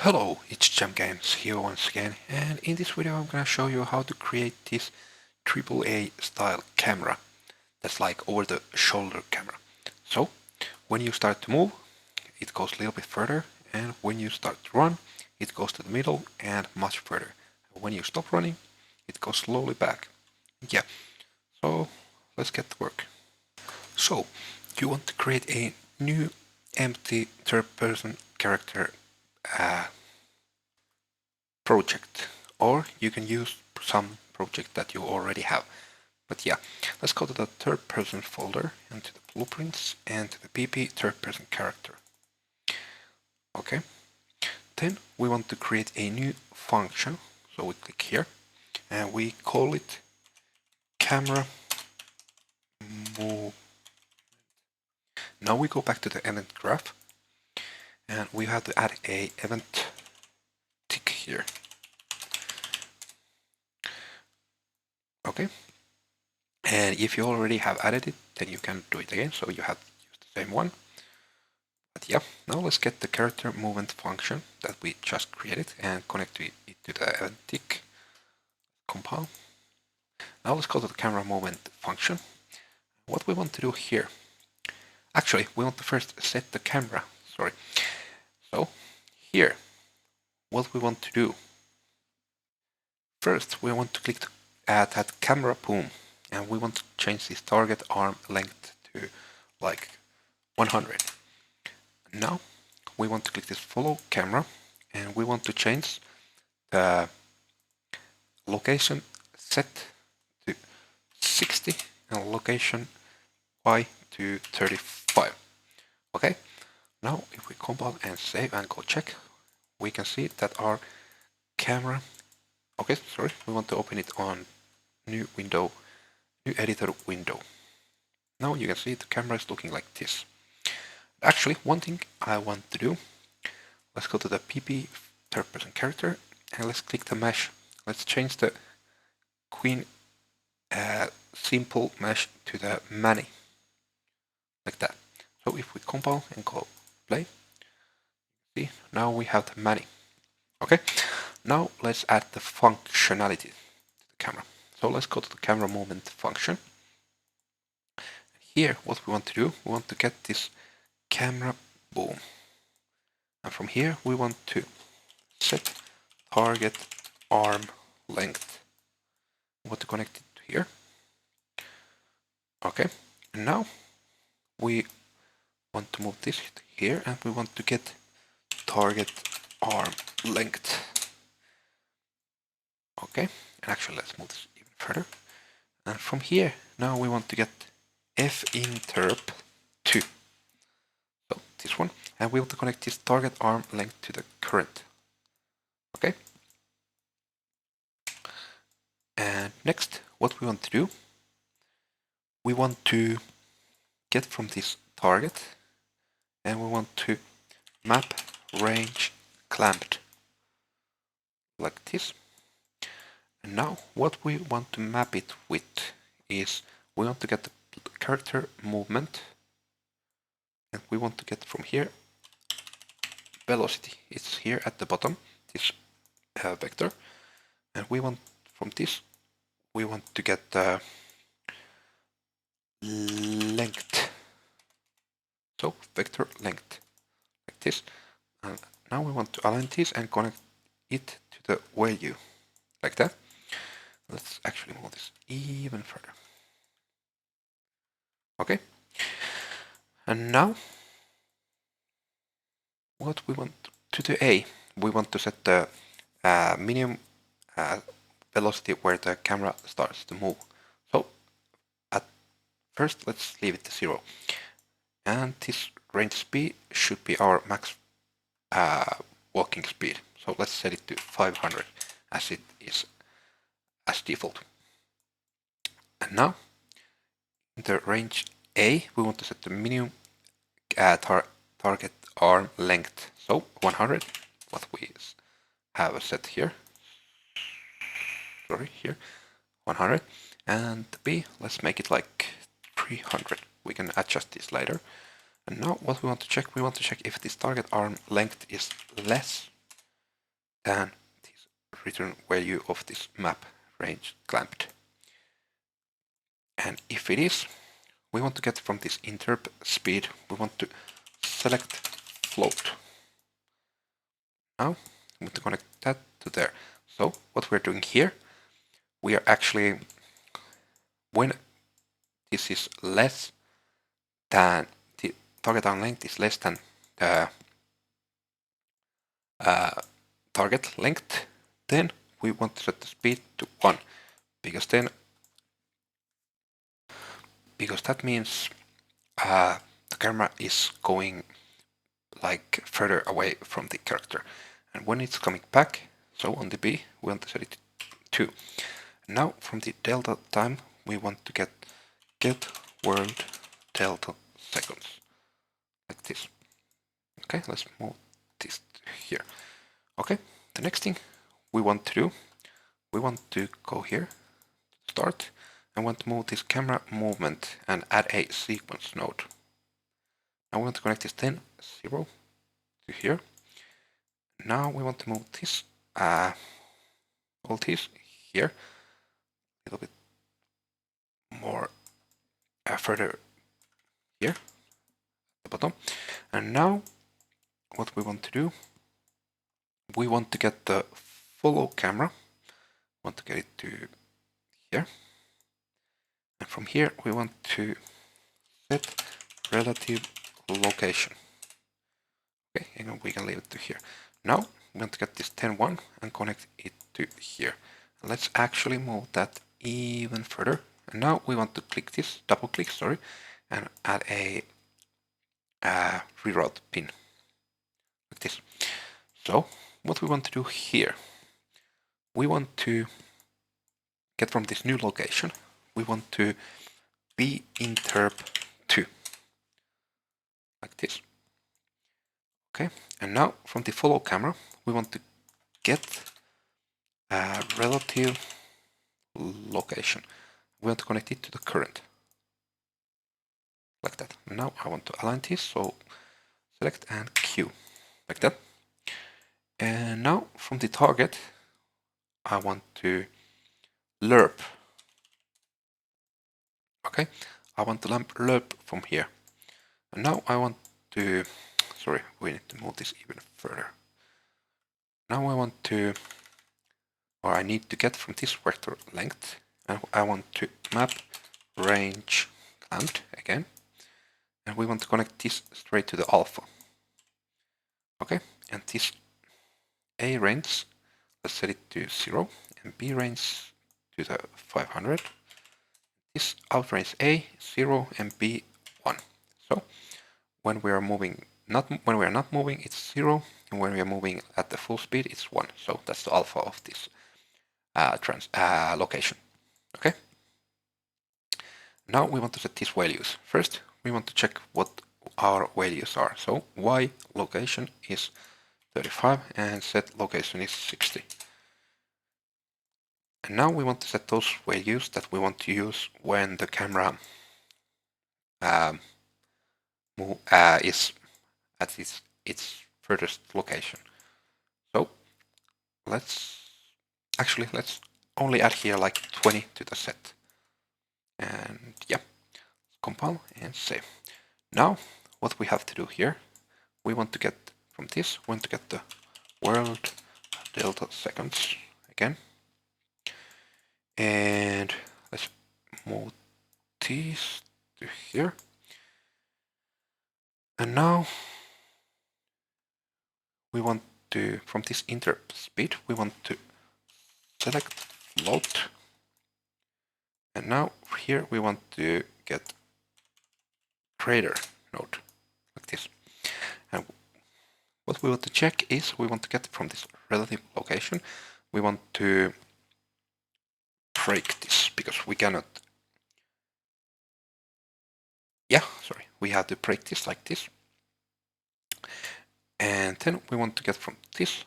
Hello, it's Jam Games here once again, and in this video I'm gonna show you how to create this AAA style camera that's like over the shoulder camera. So when you start to move, it goes a little bit further, and when you start to run, it goes to the middle and much further. When you stop running, it goes slowly back. Yeah, so let's get to work. So you want to create a new empty third person character project, or you can use some project that you already have. But yeah, let's go to the third person folder and to the blueprints and to the PP third person character. Okay, then we want to create a new function, so we click here and we call it camera move. Now we go back to the event graph and we have to add a event tick here. Okay, and if you already have added it, then you can do it again, so you have to use the same one. But yeah, now let's get the character movement function that we just created and connect it to the event tick. Compile. Now let's go to the camera movement function. What we want to do here, actually we want to first set the camera, sorry. So here, what we want to do, first we want to click at that camera boom, and we want to change this target arm length to like 100. Now we want to click this follow camera, and we want to change the location set to 60 and location Y to 35. Okay, now if we compile and save and go check, we can see that our camera, okay, sorry, we want to open it on new window, new editor window. Now you can see the camera is looking like this. Actually, one thing I want to do, let's go to the PP third person character and let's click the mesh. Let's change the queen simple mesh to the many, like that. So if we compile and go play, see, now we have the many. Okay, now let's add the functionality to the camera. So let's go to the camera movement function. Here, what we want to do, we want to get this camera boom. And from here, we want to set target arm length. We want to connect it to here. Okay, and now we want to move this here and we want to get target arm length. Okay, and actually let's move this even further. And from here, now we want to get finterp 2. So this one, and we want to connect this target arm length to the current. Okay. And next, what we want to do, we want to get from this target, and we want to map range clamped like this. And now what we want to map it with is we want to get the character movement, and we want to get from here velocity. It's here at the bottom, this vector, and we want from this we want to get the length. So vector length like this, and now we want to align this and connect it to the value like that. Let's actually move this even further. Okay, and now what we want to the A, we want to set the minimum velocity where the camera starts to move. So at first let's leave it to 0, and this range speed should be our max walking speed. So let's set it to 500 as it is as default. And now in the range A, we want to set the minimum target arm length. So 100, what we have set here. Sorry, here 100. And B, let's make it like 300. We can adjust this later. And now what we want to check, we want to check if this target arm length is less than this return value of this map range clamped. And if it is, we want to get from this interp speed, we want to select float. Now we want to connect that to there. So what we're doing here, we are actually, when this is less than the target arm length is less than the target length, then we want to set the speed to 1, because that means the camera is going like further away from the character, and when it's coming back, so on the B, we want to set it to 2. Now from the delta time, we want to get world delta seconds, like this. Okay, let's move this here. Okay, the next thing we want to do, we want to go here, start, and want to move this camera movement and add a sequence node. Now we want to connect this 10, 0 to here. Now we want to move this, all this here, a little bit more further here, at the bottom. And now what we want to do, we want to get the follow camera, want to get it to here. And from here we want to set relative location. Okay, and we can leave it to here. Now we want to get this 10.1 and connect it to here. And let's actually move that even further. And now we want to click this, double click, sorry, and add a reroute pin, like this. So what we want to do here, we want to get from this new location, we want to be interp 2, like this. Okay, and now from the follow camera, we want to get a relative location. We want to connect it to the current, like that. Now I want to align this, so select and Q, like that. And now from the target, I want to lerp. Okay, I want to lerp from here. And now I want to, sorry, we need to move this even further. Now I want to, or I need to get from this vector length, and I want to map range clamped again. And we want to connect this straight to the alpha. Okay, and this A range, let's set it to 0, and B range to the 500. This out range A 0 and B 1. So when we are moving, when we are not moving, it's 0, and when we are moving at the full speed, it's 1. So that's the alpha of this location. Okay. Now we want to set these values. First, we want to check what our values are. So Y location is 35 and Z location is 60. And now we want to set those values that we want to use when the camera is at its furthest location. So let's only add here like 20 to the set. And yeah, compile and save. Now what we have to do here, we want to get from this, we want to get the world delta seconds again. And let's move these to here. And now we want to, from this interp speed, we want to select float. And now here we want to get crater node, like this. And what we want to check is we want to get from this relative location, we want to break this because we cannot, we have to break this like this. And then we want to get from this,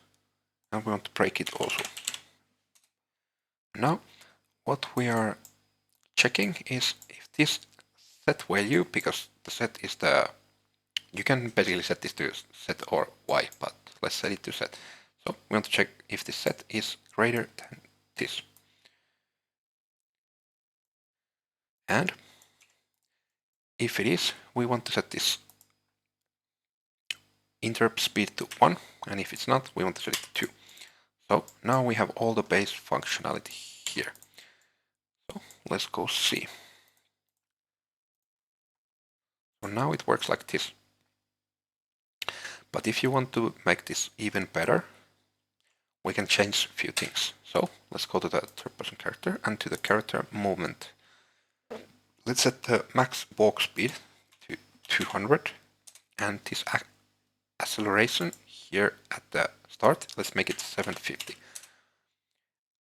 and we want to break it also. Now what we are checking is if this set value, because the set is the, you can basically set this to set or Y, but let's set it to set. So we want to check if this set is greater than this. And if it is, we want to set this interrupt speed to 1, and if it's not, we want to set it to 2. So now we have all the base functionality here. So let's go see. So now it works like this. But if you want to make this even better, we can change a few things. So let's go to the third person character and to the character movement. Let's set the max walk speed to 200 and this acceleration here at the start, let's make it 750.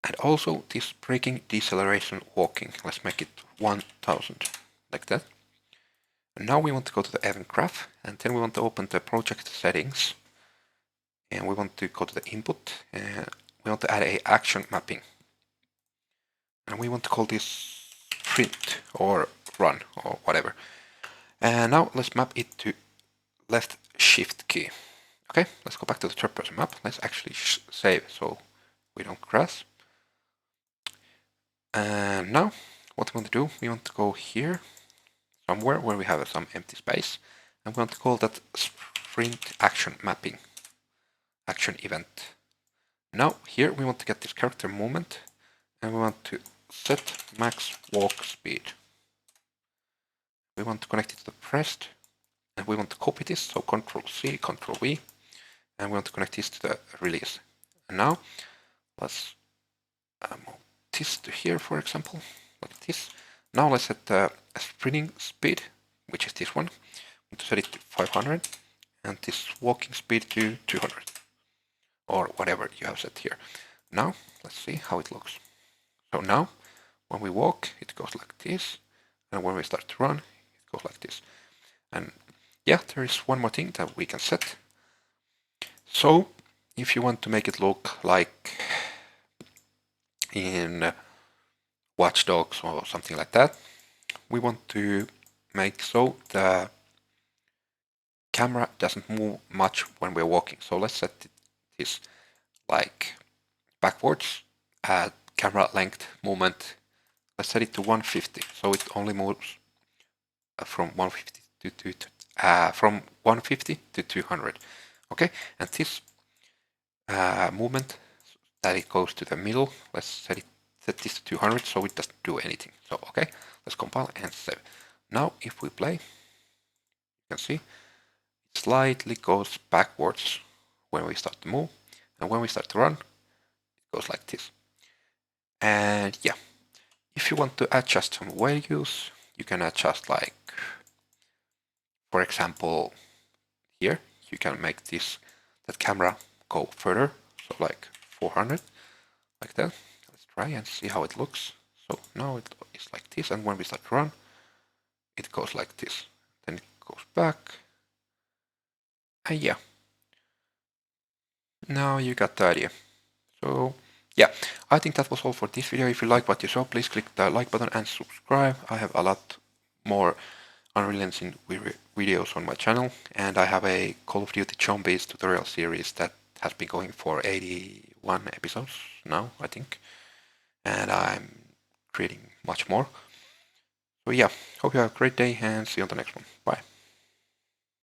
And also this braking, deceleration, walking, let's make it 1000, like that. And now we want to go to the event graph, and then we want to open the project settings, and we want to go to the input, and we want to add a action mapping. And we want to call this sprint or run or whatever. And now let's map it to left shift key. Okay, let's go back to the third person map. Let's actually save so we don't crash. And now what we want to do, we want to go here somewhere where we have some empty space, and we want to call that sprint action mapping action event. Now here we want to get this character movement, and we want to set max walk speed. We want to connect it to the pressed, and we want to copy this, so Ctrl C, Ctrl V, and we want to connect this to the release. And now let's move this to here, for example, like this. Now let's set the sprinting speed, which is this one. We want to set it to 500, and this walking speed to 200, or whatever you have set here. Now let's see how it looks. So now when we walk, it goes like this, and when we start to run, it goes like this. And yeah, there is one more thing that we can set. So if you want to make it look like in Watch Dogs or something like that, we want to make so the camera doesn't move much when we're walking. So let's set this like backwards at camera length movement. Let's set it to 150, so it only moves from 150 to 200. Okay, and this movement that it goes to the middle, let's set this to 200 so it doesn't do anything. So okay, let's compile and save. Now if we play, you can see it slightly goes backwards when we start to move, and when we start to run, it goes like this. And yeah, if you want to adjust some values, you can adjust, like for example here, you can make that camera go further, so like 400, like that. Let's try and see how it looks. So now it is like this, and when we start to run, it goes like this. Then it goes back, and yeah, now you got the idea. So yeah, I think that was all for this video. If you like what you saw, please click the like button and subscribe. I have a lot more Unreal Engine videos on my channel, and I have a Call of Duty Zombies tutorial series that has been going for 81 episodes now, I think, and I'm creating much more. So yeah, hope you have a great day and see you on the next one. Bye.